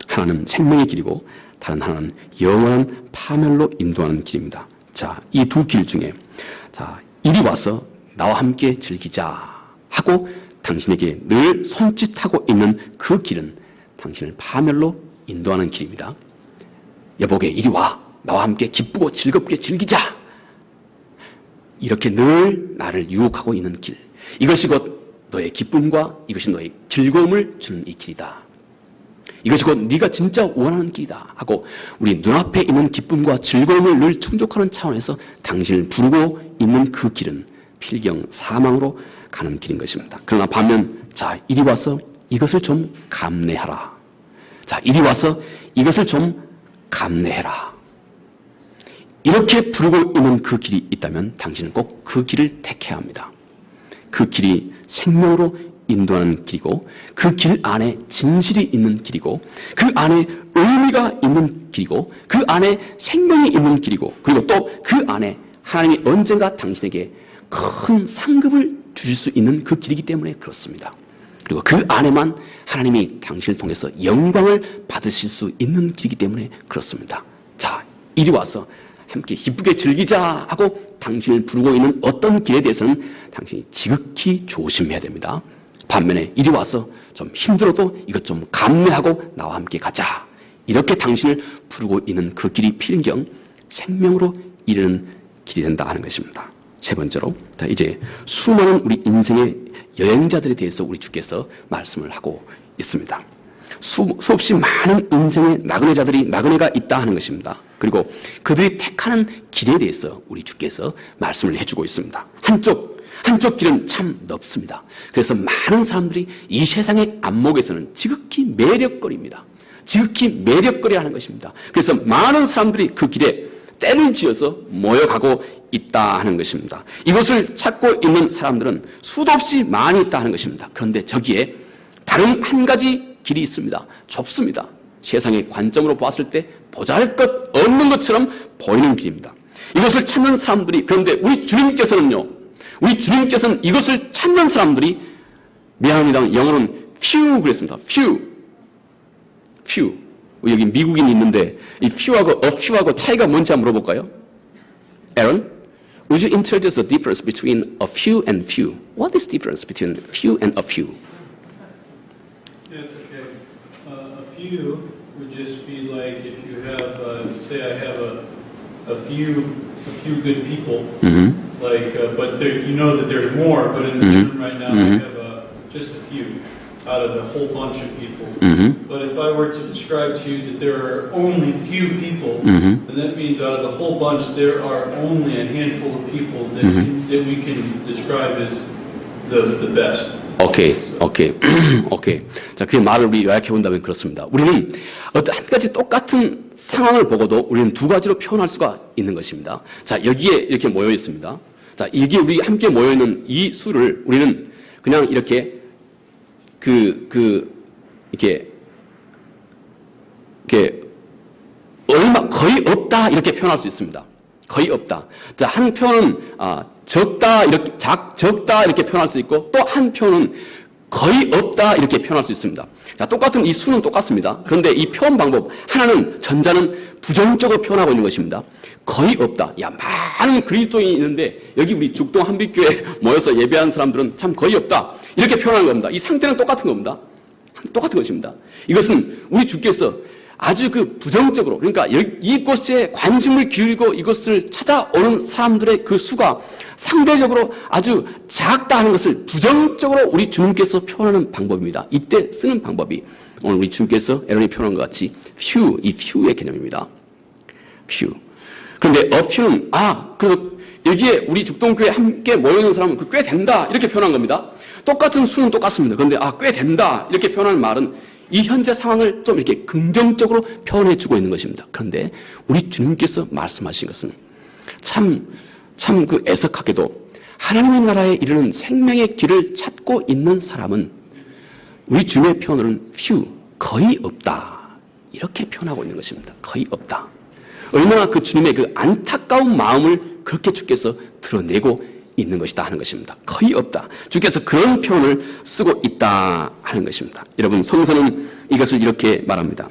하나는 생명의 길이고 다른 하나는 영원한 파멸로 인도하는 길입니다. 자, 이 두 길 중에 자, 이리 와서 나와 함께 즐기자 하고 당신에게 늘 손짓하고 있는 그 길은 당신을 파멸로 인도하는 길입니다. 여보게 이리 와, 나와 함께 기쁘고 즐겁게 즐기자. 이렇게 늘 나를 유혹하고 있는 길, 이것이 곧 너의 기쁨과 이것이 너의 즐거움을 주는 이 길이다. 이것이 곧 네가 진짜 원하는 길이다 하고 우리 눈앞에 있는 기쁨과 즐거움을 늘 충족하는 차원에서 당신을 부르고 있는 그 길은 필경 사망으로 가는 길인 것입니다. 그러나 반면 자, 이리 와서 이것을 좀 감내하라. 자, 이리 와서 이것을 좀 감내해라. 이렇게 부르고 있는 그 길이 있다면 당신은 꼭 그 길을 택해야 합니다. 그 길이 생명으로 인도하는 길이고 그 길 안에 진실이 있는 길이고 그 안에 의미가 있는 길이고 그 안에 생명이 있는 길이고 그리고 또 그 안에 하나님이 언젠가 당신에게 큰 상급을 주실 수 있는 그 길이기 때문에 그렇습니다. 그리고 그 안에만 하나님이 당신을 통해서 영광을 받으실 수 있는 길이기 때문에 그렇습니다. 자, 이리 와서 함께 기쁘게 즐기자 하고 당신을 부르고 있는 어떤 길에 대해서는 당신이 지극히 조심해야 됩니다. 반면에 이리 와서 좀 힘들어도 이것 좀 감내하고 나와 함께 가자. 이렇게 당신을 부르고 있는 그 길이 필경 생명으로 이르는 길이 된다 하는 것입니다. 세 번째로 이제 수많은 우리 인생의 여행자들에 대해서 우리 주께서 말씀을 하고 있습니다. 수없이 많은 인생의 나그네가 있다 하는 것입니다. 그리고 그들이 택하는 길에 대해서 우리 주께서 말씀을 해주고 있습니다. 한쪽 길은 참 넓습니다. 그래서 많은 사람들이 이 세상의 안목에서는 지극히 매력거리입니다. 지극히 매력거리하는 것입니다. 그래서 많은 사람들이 그 길에 때를 지어서 모여가고 있다 하는 것입니다. 이것을 찾고 있는 사람들은 수도 없이 많이 있다 하는 것입니다. 그런데 저기에 다른 한 가지 길이 있습니다. 좁습니다. 세상의 관점으로 봤을 때 보잘것없는 것처럼 보이는 길입니다. 이것을 찾는 사람들이, 그런데 우리 주님께서는 이것을 찾는 사람들이, 미안합니다, 영어는 few 그랬습니다. few. 여기 미국인이 있는데 이 few하고 a few하고 차이가 뭔지 한번 물어볼까요? Aaron, would you introduce the difference between a few and few? What is the difference between few and a few? Yeah, it's okay. A few would just be like if you have, say, I have a few good people, like, but there, you know that there's more. But in this room right now, I have just a few out of a whole bunch of people. But if I were to describe to you that there are only few people, then that means out of the whole bunch there are only a handful of people that we can describe as the best. 오케이. 자, 그 말을 우리 요약해 본다면 그렇습니다. 우리는 어떤 한 가지 똑같은 상황을 보고도 우리는 두 가지로 표현할 수가 있는 것입니다. 자, 여기에 이렇게 모여 있습니다. 자, 여기에 우리 함께 모여 있는 이 수를 우리는 그냥 이렇게 거의 없다 이렇게 표현할 수 있습니다. 거의 없다. 자, 한 표현은 적다 이렇게 표현할 수 있고 또 한 표현은 거의 없다 이렇게 표현할 수 있습니다. 자, 똑같은 이 수는 똑같습니다. 그런데 이 표현 방법 하나는 전자는 부정적으로 표현하고 있는 것입니다. 거의 없다. 야, 많은 그리스도인이 있는데 여기 우리 죽동 한빛교회 모여서 예배한 사람들은 참 거의 없다 이렇게 표현하는 겁니다. 이 상태는 똑같은 겁니다. 똑같은 것입니다. 이것은 우리 주께서 아주 부정적으로, 그러니까 이곳에 관심을 기울이고 이것을 찾아오는 사람들의 그 수가 상대적으로 아주 작다 하는 것을 부정적으로 우리 주님께서 표현하는 방법입니다. 이때 쓰는 방법이 오늘 우리 주님께서 에런이 표현한 것 같이 few, 이 few의 개념입니다. few. 그런데 a few는 그 여기에 우리 죽동교회 함께 모여있는 사람은 꽤 된다 이렇게 표현한 겁니다. 똑같은 수는 똑같습니다. 그런데 꽤 된다 이렇게 표현하는 말은 이 현재 상황을 좀 이렇게 긍정적으로 표현해 주고 있는 것입니다. 그런데 우리 주님께서 말씀하신 것은 참 그 애석하게도 하나님의 나라에 이르는 생명의 길을 찾고 있는 사람은 우리 주님의 표현으로는 few, 거의 없다 이렇게 표현하고 있는 것입니다. 거의 없다. 얼마나 그 주님의 그 안타까운 마음을 그렇게 주께서 드러내고 있는 것이다 하는 것입니다. 거의 없다. 주께서 그런 표현을 쓰고 있다 하는 것입니다. 여러분, 성서는 이것을 이렇게 말합니다.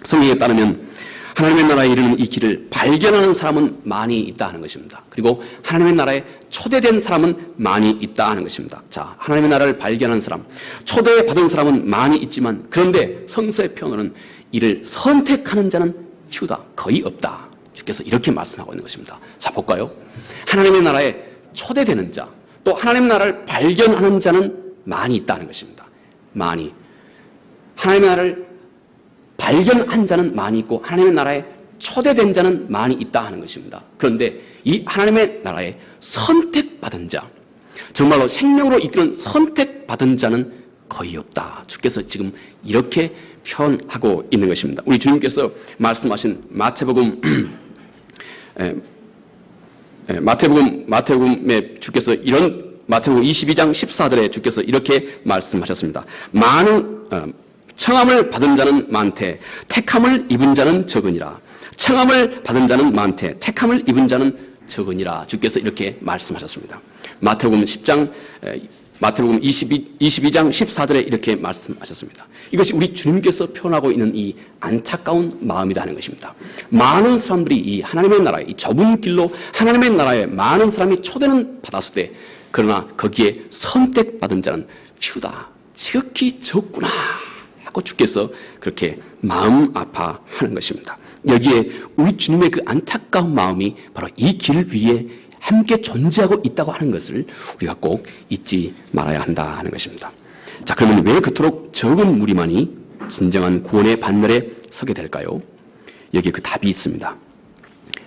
성경에 따르면 하나님의 나라에 이르는 이 길을 발견하는 사람은 많이 있다 하는 것입니다. 그리고 하나님의 나라에 초대된 사람은 많이 있다 하는 것입니다. 자, 하나님의 나라를 발견한 사람, 초대받은 사람은 많이 있지만 그런데 성서의 표현으로는 이를 선택하는 자는 few다. 거의 없다. 주께서 이렇게 말씀하고 있는 것입니다. 자, 볼까요? 하나님의 나라에 초대되는 자, 또 하나님의 나라를 발견하는 자는 많이 있다는 것입니다. 많이. 하나님의 나라를 발견한 자는 많이 있고 하나님의 나라에 초대된 자는 많이 있다 하는 것입니다. 그런데 이 하나님의 나라에 선택받은 자, 정말로 생명으로 이끄는 선택받은 자는 거의 없다. 주께서 지금 이렇게 표현하고 있는 것입니다. 우리 주님께서 말씀하신 마태복음에 주께서 이런 마태복음 22장 14절에 주께서 이렇게 말씀하셨습니다. 청함을 받은 자는 많되 택함을 입은 자는 적으니라. 청함을 받은 자는 많되 택함을 입은 자는 적으니라. 주께서 이렇게 말씀하셨습니다. 마태복음 22장 14절에 이렇게 말씀하셨습니다. 이것이 우리 주님께서 표현하고 있는 이 안타까운 마음이다 하는 것입니다. 많은 사람들이 이 하나님의 나라에, 이 좁은 길로 하나님의 나라에 많은 사람이 초대는 받았을 때, 그러나 거기에 선택받은 자는 few다. 지극히 적구나 하고 주께서 그렇게 마음 아파하는 것입니다. 여기에 우리 주님의 그 안타까운 마음이 바로 이 길 위에 함께 존재하고 있다고 하는 것을 우리가 꼭 잊지 말아야 한다 하는 것입니다. 자, 그러면 왜 그토록 적은 무리만이 진정한 구원의 반열에 서게 될까요? 여기에 그 답이 있습니다.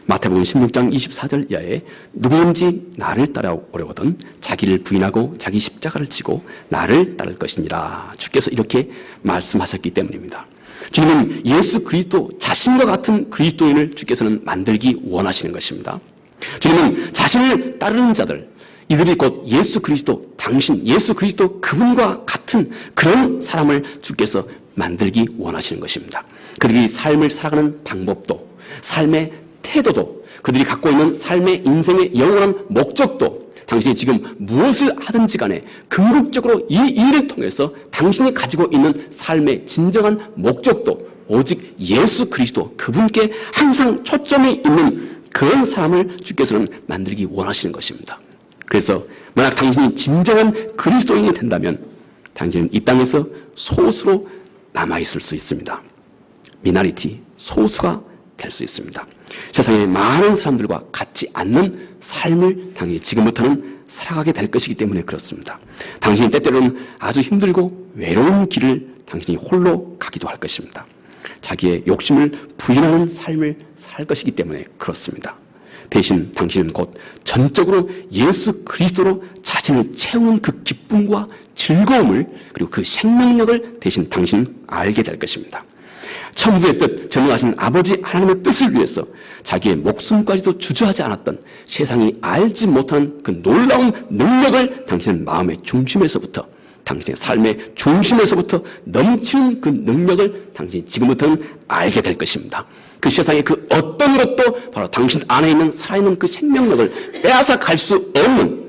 마태복음 16장 24절 이하에 누구든지 나를 따라오려거든 자기를 부인하고 자기 십자가를 지고 나를 따를 것이니라. 주께서 이렇게 말씀하셨기 때문입니다. 주님은 예수 그리스도 자신과 같은 그리스도인을 주께서는 만들기 원하시는 것입니다. 주님은 자신을 따르는 자들, 이들이 곧 예수 그리스도, 당신 예수 그리스도 그분과 같은 그런 사람을 주께서 만들기 원하시는 것입니다. 그들이 삶을 살아가는 방법도, 삶의 태도도, 그들이 갖고 있는 삶의 인생의 영원한 목적도, 당신이 지금 무엇을 하든지 간에 궁극적으로 이 일을 통해서 당신이 가지고 있는 삶의 진정한 목적도 오직 예수 그리스도 그분께 항상 초점이 있는 그런 사람을 주께서는 만들기 원하시는 것입니다. 그래서 만약 당신이 진정한 그리스도인이 된다면 당신은 이 땅에서 소수로 남아있을 수 있습니다. 미나리티, 소수가 될 수 있습니다. 세상의 많은 사람들과 같지 않는 삶을 당연히 지금부터는 살아가게 될 것이기 때문에 그렇습니다. 당신이 때때로는 아주 힘들고 외로운 길을 당신이 홀로 가기도 할 것입니다. 자기의 욕심을 부인하는 삶을 살 것이기 때문에 그렇습니다. 대신 당신은 곧 전적으로 예수 그리스도로 자신을 채우는 그 기쁨과 즐거움을, 그리고 그 생명력을 대신 당신은 알게 될 것입니다. 천부의 뜻, 전능하신 아버지 하나님의 뜻을 위해서 자기의 목숨까지도 주저하지 않았던 세상이 알지 못한 그 놀라운 능력을 당신은 마음의 중심에서부터, 당신의 삶의 중심에서부터 넘치는 그 능력을 당신이 지금부터는 알게 될 것입니다. 그 세상의 그 어떤 것도 바로 당신 안에 있는 살아있는 그 생명력을 빼앗아갈 수 없는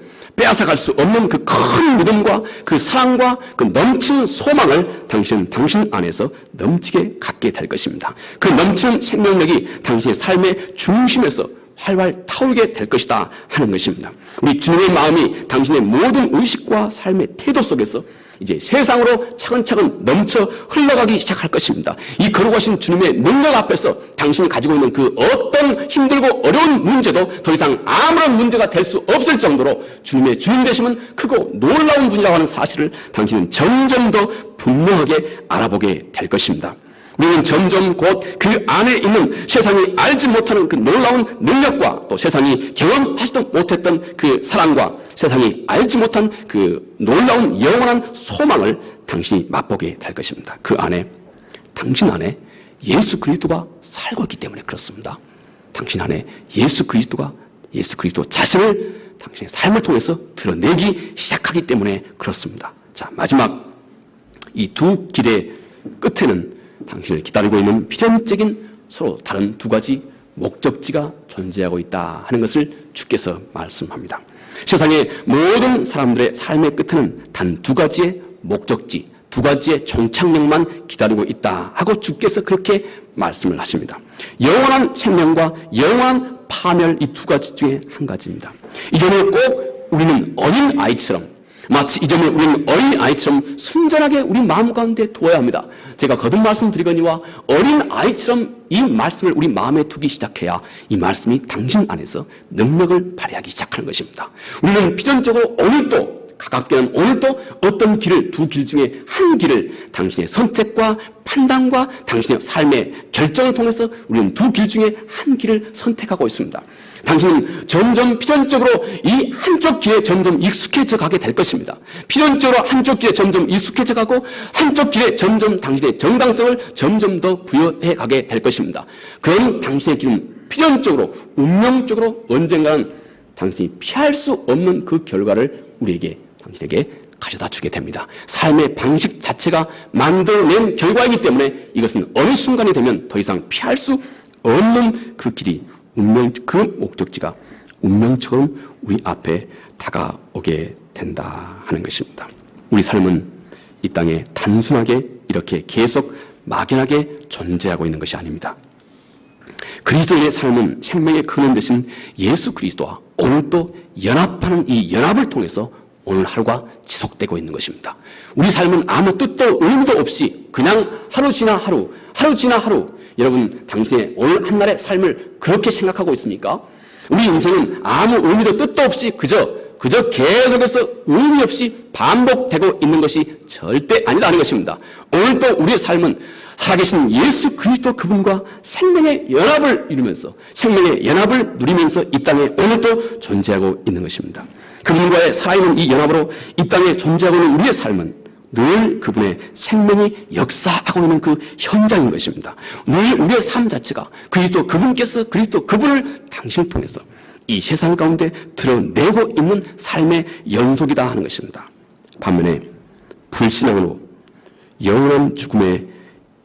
그 큰 믿음과 그 사랑과 그 넘치는 소망을 당신은 당신 안에서 넘치게 갖게 될 것입니다. 그 넘치는 생명력이 당신의 삶의 중심에서 활활 타오르게 될 것이다 하는 것입니다. 우리 주님의 마음이 당신의 모든 의식과 삶의 태도 속에서 이제 세상으로 차근차근 넘쳐 흘러가기 시작할 것입니다. 이 거룩하신 주님의 능력 앞에서 당신이 가지고 있는 그 어떤 힘들고 어려운 문제도 더 이상 아무런 문제가 될 수 없을 정도로 주님의 주님 되심은 크고 놀라운 분이라고 하는 사실을 당신은 점점 더 분명하게 알아보게 될 것입니다. 우리는 점점 곧 그 안에 있는 세상이 알지 못하는 그 놀라운 능력과 또 세상이 경험하지도 못했던 그 사랑과 세상이 알지 못한 그 놀라운 영원한 소망을 당신이 맛보게 될 것입니다. 그 안에, 당신 안에 예수 그리스도가 살고 있기 때문에 그렇습니다. 당신 안에 예수 그리스도 자신을 당신의 삶을 통해서 드러내기 시작하기 때문에 그렇습니다. 자, 마지막 이 두 길의 끝에는 당신을 기다리고 있는 필연적인 서로 다른 두 가지 목적지가 존재하고 있다 하는 것을 주께서 말씀합니다. 세상의 모든 사람들의 삶의 끝에는 단 두 가지의 목적지, 두 가지의 종착역만 기다리고 있다 하고 주께서 그렇게 말씀을 하십니다. 영원한 생명과 영원한 파멸, 이 두 가지 중에 한 가지입니다. 이 점을 꼭 우리는 어린 아이처럼, 마치 이 점을 우리는 어린 아이처럼 순전하게 우리 마음 가운데 두어야 합니다. 제가 거듭 말씀드리거니와 어린 아이처럼 이 말씀을 우리 마음에 두기 시작해야 이 말씀이 당신 안에서 능력을 발휘하기 시작하는 것입니다. 우리는 필연적으로 오늘도, 가깝게는 오늘도 어떤 길을, 두 길 중에 한 길을 당신의 선택과 판단과 당신의 삶의 결정을 통해서 우리는 두 길 중에 한 길을 선택하고 있습니다. 당신은 점점 필연적으로 이 한쪽 길에 점점 익숙해져 가게 될 것입니다. 필연적으로 한쪽 길에 점점 익숙해져 가고 한쪽 길에 점점 당신의 정당성을 점점 더 부여해 가게 될 것입니다. 그런 당신의 길은 필연적으로, 운명적으로 언젠가는 당신이 피할 수 없는 그 결과를 당신에게 가져다 주게 됩니다. 삶의 방식 자체가 만들어낸 결과이기 때문에 이것은 어느 순간이 되면 더 이상 피할 수 없는 그 길이, 그 목적지가 운명처럼 우리 앞에 다가오게 된다 하는 것입니다. 우리 삶은 이 땅에 단순하게 이렇게 계속 막연하게 존재하고 있는 것이 아닙니다. 그리스도인의 삶은 생명의 근원 되신 예수 그리스도와 오늘 또 연합하는 이 연합을 통해서 오늘 하루가 지속되고 있는 것입니다. 우리 삶은 아무 뜻도 의미도 없이 그냥 하루 지나 하루, 하루 지나 하루, 여러분 당신의 오늘 한날의 삶을 그렇게 생각하고 있습니까? 우리 인생은 아무 의미도 뜻도 없이 그저 계속해서 의미 없이 반복되고 있는 것이 절대 아니라는 것입니다. 오늘도 우리의 삶은 살아계신 예수 그리스도 그분과 생명의 연합을 이루면서, 생명의 연합을 누리면서 이 땅에 오늘도 존재하고 있는 것입니다. 그분과의 살아있는 이 연합으로 이 땅에 존재하고 있는 우리의 삶은 늘 그분의 생명이 역사하고 있는 그 현장인 것입니다. 늘 우리의 삶 자체가 그분께서 그리스도 그분을 당신을 통해서 이 세상 가운데 드러내고 있는 삶의 연속이다 하는 것입니다. 반면에 불신앙으로 영원한 죽음에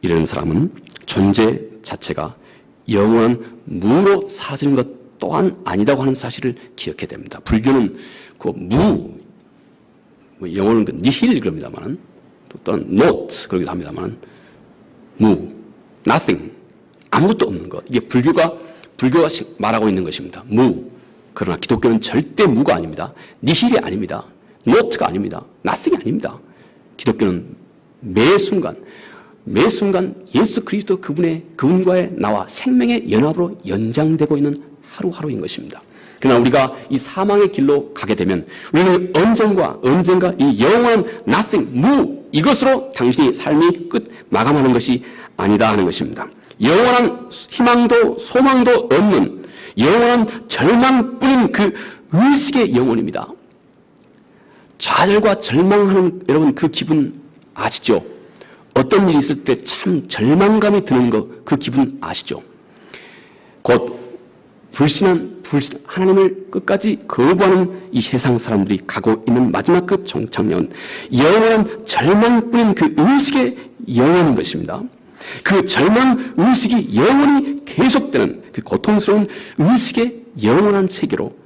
이르는 사람은 존재 자체가 영원한 무로 사라지는 것 또한 아니다고 하는 사실을 기억해야 됩니다. 불교는 그 영어는 그 니힐 그럽니다만은, 또는 not 그러기도 합니다만은, nothing, 아무것도 없는 것. 이게 불교가 말하고 있는 것입니다. 그러나 기독교는 절대 무가 아닙니다. 니힐이 아닙니다. not가 아닙니다. nothing이 아닙니다. 기독교는 매 순간 예수 그리스도 그분과의 나와 생명의 연합으로 연장되고 있는 하루하루인 것입니다. 그러나 우리가 이 사망의 길로 가게 되면 우리는 언젠가 이 영원한 nothing, 이것으로 당신이 삶이 끝 마감하는 것이 아니다 하는 것입니다. 영원한 희망도 소망도 없는 영원한 절망뿐인 그 의식의 영혼입니다. 좌절과 절망하는 여러분 그 기분 아시죠? 어떤 일이 있을 때 참 절망감이 드는 그 기분 아시죠? 곧 하나님을 끝까지 거부하는 이 세상 사람들이 가고 있는 마지막 그 종착역은 영원한 절망뿐인 그 의식의 영혼인 것입니다. 그 절망 의식이 영원히 계속되는 그 고통스러운 의식의 영원한 세계로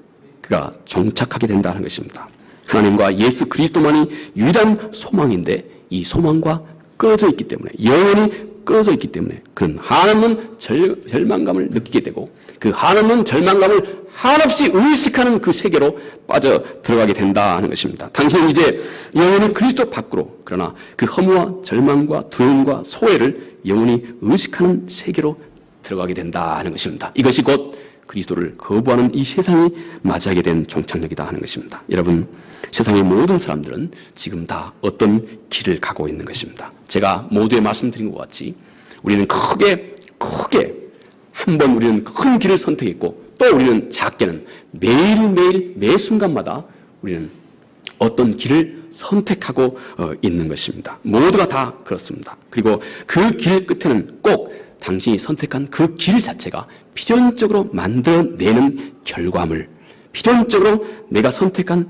그가 종착하게 된다는 것입니다. 하나님과 예수 그리스도만이 유일한 소망인데 이 소망과 꺼져 있기 때문에, 영원히 꺼져 있기 때문에 그는 한없는 절망감을 느끼게 되고 그 한없는 절망감을 한없이 의식하는 그 세계로 빠져 들어가게 된다 하는 것입니다. 당신은 이제 영원히 그리스도 밖으로, 그러나 그 허무와 절망과 두려움과 소외를 영원히 의식하는 세계로 들어가게 된다 하는 것입니다. 이것이 곧 그리스도를 거부하는 이 세상이 맞이하게 된 종착역이다 하는 것입니다. 여러분, 세상의 모든 사람들은 지금 다 어떤 길을 가고 있는 것입니다. 제가 모두에 말씀드린 것 같이 우리는 크게 한 번 우리는 큰 길을 선택했고 또 우리는 작게는 매일매일 매 순간마다 우리는 어떤 길을 선택하고 있는 것입니다. 모두가 다 그렇습니다. 그리고 그 길 끝에는 꼭 당신이 선택한 그 길 자체가 필연적으로 만들어내는 결과물, 필연적으로 내가 선택한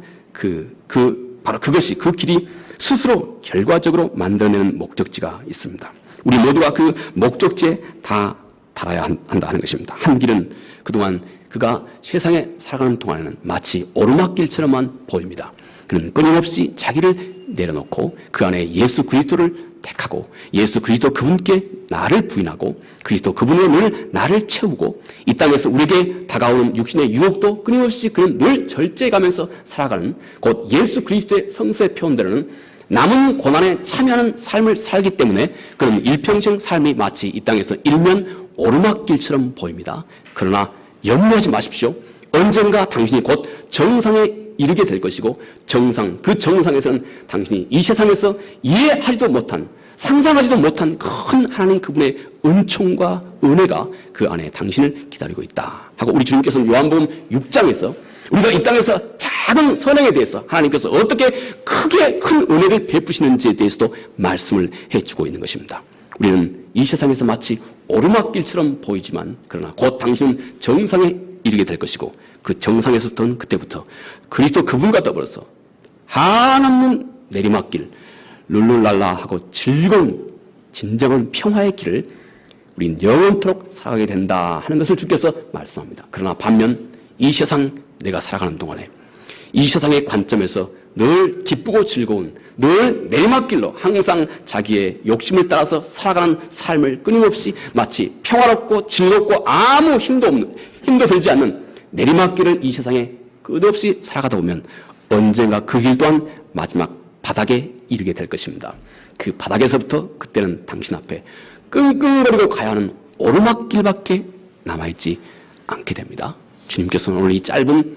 바로 그것이 그 길이 스스로 결과적으로 만들어내는 목적지가 있습니다. 우리 모두가 그 목적지에 다 달아야 한다는 것입니다. 한 길은 그동안 그가 세상에 살아가는 동안에는 마치 오르막길처럼만 보입니다. 그는 끊임없이 자기를 내려놓고 그 안에 예수 그리스도를 택하고 예수 그리스도 그분께 나를 부인하고 그리스도 그분의 늘 나를 채우고 이 땅에서 우리에게 다가오는 육신의 유혹도 끊임없이 그는 늘 절제해가면서 살아가는 곧 예수 그리스도의 성서의 표현대로는 남은 고난에 참여하는 삶을 살기 때문에 그는 일평생 삶이 마치 이 땅에서 일면 오르막길처럼 보입니다. 그러나 염려하지 마십시오. 언젠가 당신이 곧 정상에 이르게 될 것이고 그 정상에서는 당신이 이 세상에서 이해하지도 못한 상상하지도 못한 큰 하나님 그분의 은총과 은혜가 그 안에 당신을 기다리고 있다 하고 우리 주님께서는 요한복음 6장에서 우리가 이 땅에서 작은 선행에 대해서 하나님께서 어떻게 크게 큰 은혜를 베푸시는지에 대해서도 말씀을 해주고 있는 것입니다. 우리는 이 세상에서 마치 오르막길처럼 보이지만 그러나 곧 당신은 정상에 이르게 될 것이고 그 정상에서부터는 그때부터 그리스도 그분과 더불어서 한없는 내리막길 룰루랄라 하고 즐거운 진정한 평화의 길을 우린 영원토록 살아가게 된다 하는 것을 주께서 말씀합니다. 그러나 반면 이 세상 내가 살아가는 동안에 이 세상의 관점에서 늘 기쁘고 즐거운 늘 내리막길로 항상 자기의 욕심을 따라서 살아가는 삶을 끊임없이 마치 평화롭고 즐겁고 아무 힘도 들지 않는 내리막길을 이 세상에 끝없이 살아가다 보면 언젠가 그 길 또한 마지막 바닥에 이르게 될 것입니다. 그 바닥에서부터 그때는 당신 앞에 끙끙거리고 가야 하는 오르막길밖에 남아있지 않게 됩니다. 주님께서는 오늘 이 짧은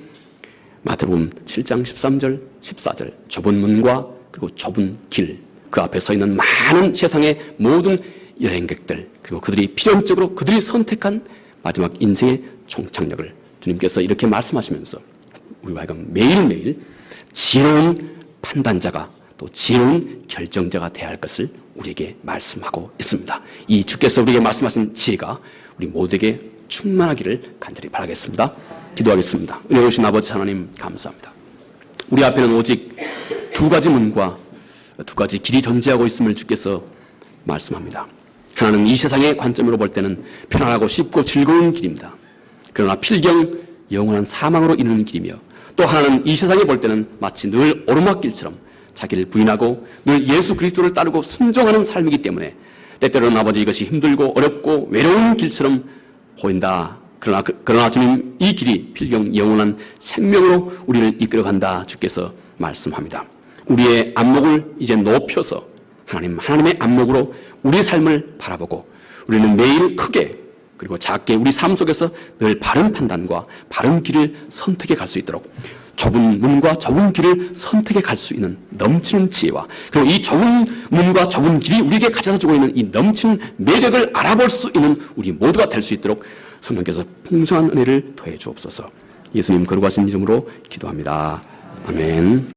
마태복음 7장 13절 14절 좁은 문과 그리고 좁은 길 그 앞에 서 있는 많은 세상의 모든 여행객들 그리고 그들이 필연적으로 그들이 선택한 마지막 인생의 종착역을 주님께서 이렇게 말씀하시면서 우리와 하여금 매일매일 지혜로운 판단자가 또 지혜로운 결정자가 되어야 할 것을 우리에게 말씀하고 있습니다. 이 주께서 우리에게 말씀하신 지혜가 우리 모두에게 충만하기를 간절히 바라겠습니다. 기도하겠습니다. 은혜로우신 아버지 하나님 감사합니다. 우리 앞에는 오직 두 가지 문과 두 가지 길이 존재하고 있음을 주께서 말씀합니다. 하나는 이 세상의 관점으로 볼 때는 편안하고 쉽고 즐거운 길입니다. 그러나 필경 영원한 사망으로 이르는 길이며 또 하나는 이 세상에 볼 때는 마치 늘 오르막길처럼 자기를 부인하고 늘 예수 그리스도를 따르고 순종하는 삶이기 때문에 때때로는 아버지 이것이 힘들고 어렵고 외로운 길처럼 보인다. 그러나 주님 이 길이 필경 영원한 생명으로 우리를 이끌어간다 주께서 말씀합니다. 우리의 안목을 이제 높여서 하나님의 안목으로 우리 삶을 바라보고 우리는 매일 크게 그리고 작게 우리 삶 속에서 늘 바른 판단과 바른 길을 선택해 갈 수 있도록 좁은 문과 좁은 길을 선택해 갈 수 있는 넘치는 지혜와 그리고 이 좁은 문과 좁은 길이 우리에게 가져다 주고 있는 이 넘치는 매력을 알아볼 수 있는 우리 모두가 될 수 있도록 성령께서 풍성한 은혜를 더해 주옵소서. 예수님 거룩하신 이름으로 기도합니다. 아멘.